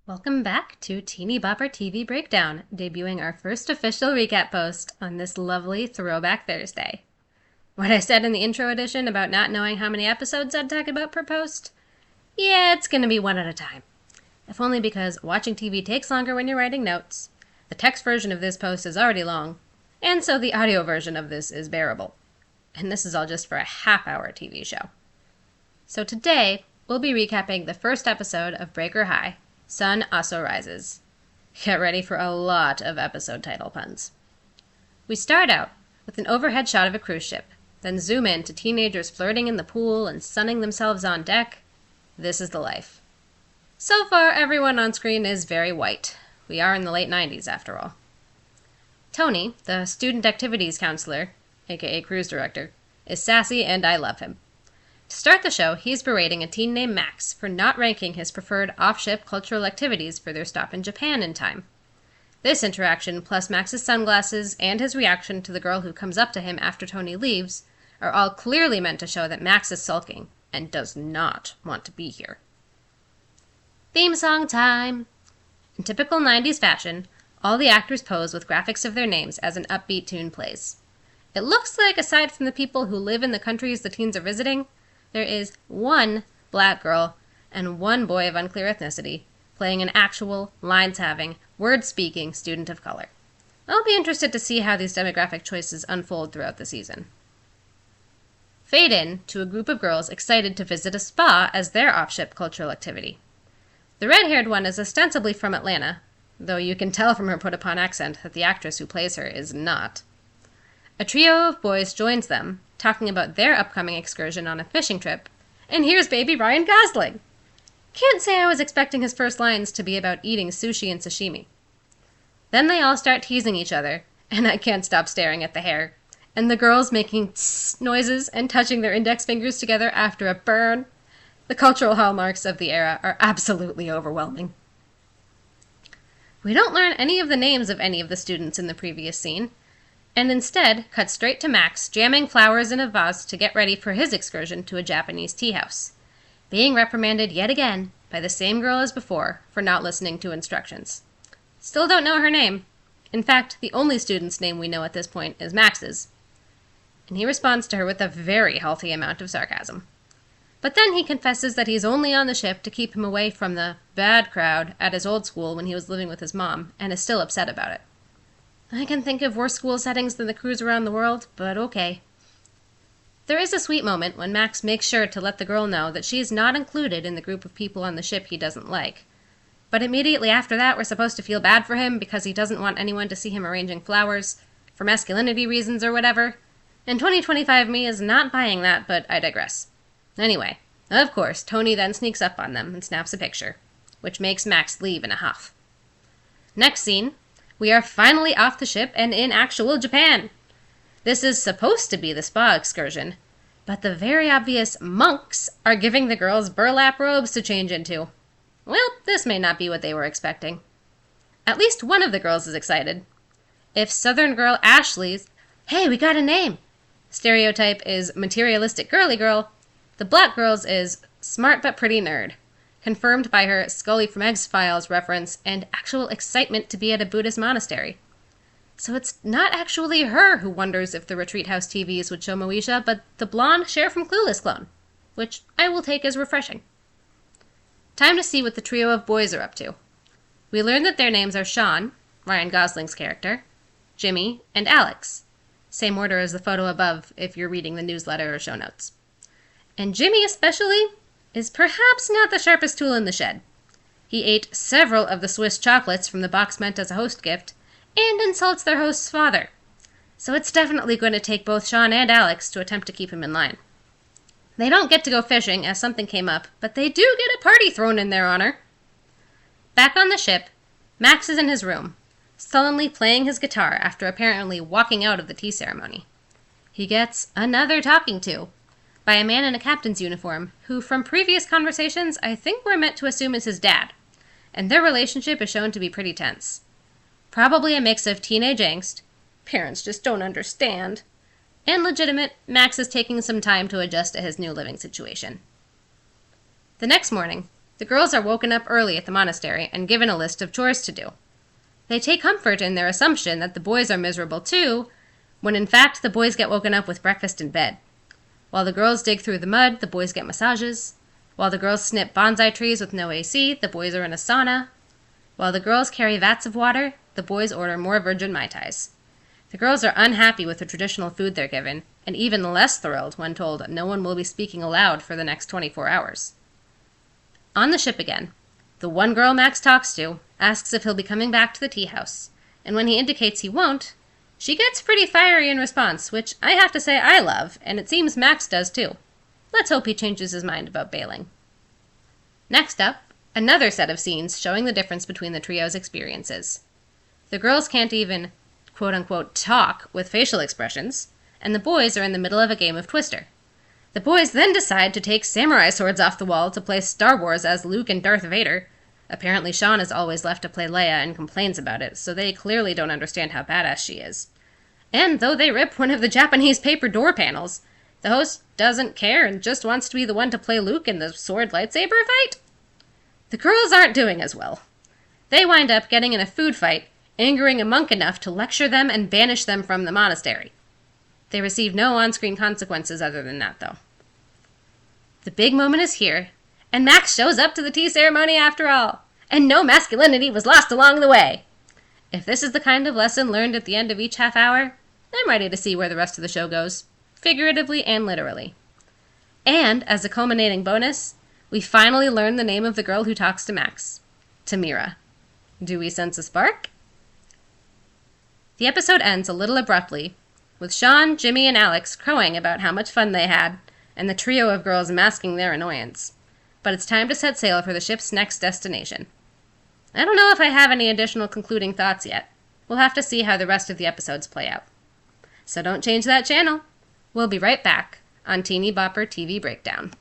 Welcome back to Teeny Bopper TV Breakdown, debuting our first official recap post on this lovely Throwback Thursday. What I said in the intro edition about not knowing how many episodes I'd talk about per post? Yeah, it's gonna be one at a time. If only because watching TV takes longer when you're writing notes, the text version of this post is already long, and so the audio version of this is bearable. And this is all just for a half-hour TV show. So today, we'll be recapping the first episode of Breaker High, Sun Ahso Rises. Get ready for a lot of episode title puns. We start out with an overhead shot of a cruise ship, then zoom in to teenagers flirting in the pool and sunning themselves on deck. This is the life. So far, everyone on screen is very white. We are in the late 90s, after all. Tony, the student activities counselor, aka cruise director, is sassy and I love him. To start the show, he's berating a teen named Max for not ranking his preferred off-ship cultural activities for their stop in Japan in time. This interaction, plus Max's sunglasses and his reaction to the girl who comes up to him after Tony leaves, are all clearly meant to show that Max is sulking and does not want to be here. Theme song time! In typical 90s fashion, all the actors pose with graphics of their names as an upbeat tune plays. It looks like, aside from the people who live in the countries the teens are visiting, there is one black girl and one boy of unclear ethnicity playing an actual, lines-having, word-speaking student of color. I'll be interested to see how these demographic choices unfold throughout the season. Fade in to a group of girls excited to visit a spa as their off-ship cultural activity. The red-haired one is ostensibly from Atlanta, though you can tell from her put-upon accent that the actress who plays her is not. A trio of boys joins them, talking about their upcoming excursion on a fishing trip, and here's baby Ryan Gosling! Can't say I was expecting his first lines to be about eating sushi and sashimi. Then they all start teasing each other, and I can't stop staring at the hair, and the girls making tss noises and touching their index fingers together after a burn. The cultural hallmarks of the era are absolutely overwhelming. We don't learn any of the names of any of the students in the previous scene, and instead cut straight to Max jamming flowers in a vase to get ready for his excursion to a Japanese tea house, being reprimanded yet again by the same girl as before for not listening to instructions. Still don't know her name. In fact, the only student's name we know at this point is Max's, and he responds to her with a very healthy amount of sarcasm. But then he confesses that he's only on the ship to keep him away from the bad crowd at his old school when he was living with his mom, and is still upset about it. I can think of worse school settings than the cruise around the world, but okay. There is a sweet moment when Max makes sure to let the girl know that she is not included in the group of people on the ship he doesn't like. But immediately after that, we're supposed to feel bad for him because he doesn't want anyone to see him arranging flowers, for masculinity reasons or whatever. And 2025 me is not buying that, but I digress. Anyway, of course, Tony then sneaks up on them and snaps a picture, which makes Max leave in a huff. Next scene, we are finally off the ship and in actual Japan. This is supposed to be the spa excursion, but the very obvious monks are giving the girls burlap robes to change into. Well, this may not be what they were expecting. At least one of the girls is excited. If Southern girl Ashley's, "Hey, we got a name," stereotype is materialistic girly girl, the black girl's is smart but pretty nerd, confirmed by her Scully from X-Files reference and actual excitement to be at a Buddhist monastery. So it's not actually her who wonders if the retreat house TVs would show Moesha, but the blonde Cher from Clueless clone, which I will take as refreshing. Time to see what the trio of boys are up to. We learn that their names are Sean, Ryan Gosling's character, Jimmy, and Alex. Same order as the photo above if you're reading the newsletter or show notes. And Jimmy especially is perhaps not the sharpest tool in the shed. He ate several of the Swiss chocolates from the box meant as a host gift, and insults their host's father. So it's definitely going to take both Sean and Alex to attempt to keep him in line. They don't get to go fishing as something came up, but they do get a party thrown in their honor. Back on the ship, Max is in his room, sullenly playing his guitar after apparently walking out of the tea ceremony. He gets another talking to by a man in a captain's uniform, who from previous conversations I think we're meant to assume is his dad, and their relationship is shown to be pretty tense. Probably a mix of teenage angst, parents just don't understand, and legitimate Max is taking some time to adjust to his new living situation. The next morning, The girls are woken up early at the monastery and given a list of chores to do. They take comfort in their assumption that the boys are miserable too, when in fact the boys get woken up with breakfast in bed. While the girls dig through the mud, the boys get massages. While the girls snip bonsai trees with no AC, the boys are in a sauna. While the girls carry vats of water, the boys order more virgin Mai Tais. The girls are unhappy with the traditional food they're given, and even less thrilled when told no one will be speaking aloud for the next 24 hours. On the ship again, the one girl Max talks to asks if he'll be coming back to the tea house, and when he indicates he won't, she gets pretty fiery in response, which I have to say I love, and it seems Max does too. Let's hope he changes his mind about bailing. Next up, another set of scenes showing the difference between the trio's experiences. The girls can't even, quote-unquote, talk with facial expressions, and the boys are in the middle of a game of Twister. The boys then decide to take samurai swords off the wall to play Star Wars as Luke and Darth Vader. Apparently Sean is always left to play Leia and complains about it, so they clearly don't understand how badass she is. And though they rip one of the Japanese paper door panels, the host doesn't care and just wants to be the one to play Luke in the sword lightsaber fight. The girls aren't doing as well. They wind up getting in a food fight, angering a monk enough to lecture them and banish them from the monastery. They receive no on-screen consequences other than that, though. The big moment is here, and Max shows up to the tea ceremony after all, and no masculinity was lost along the way. If this is the kind of lesson learned at the end of each half hour, I'm ready to see where the rest of the show goes, figuratively and literally. And, as a culminating bonus, we finally learn the name of the girl who talks to Max, Tamira. Do we sense a spark? The episode ends a little abruptly, with Sean, Jimmy, and Alex crowing about how much fun they had, and the trio of girls masking their annoyance. But it's time to set sail for the ship's next destination. I don't know if I have any additional concluding thoughts yet. We'll have to see how the rest of the episodes play out. So don't change that channel. We'll be right back on Teeny Bopper TV Breakdown.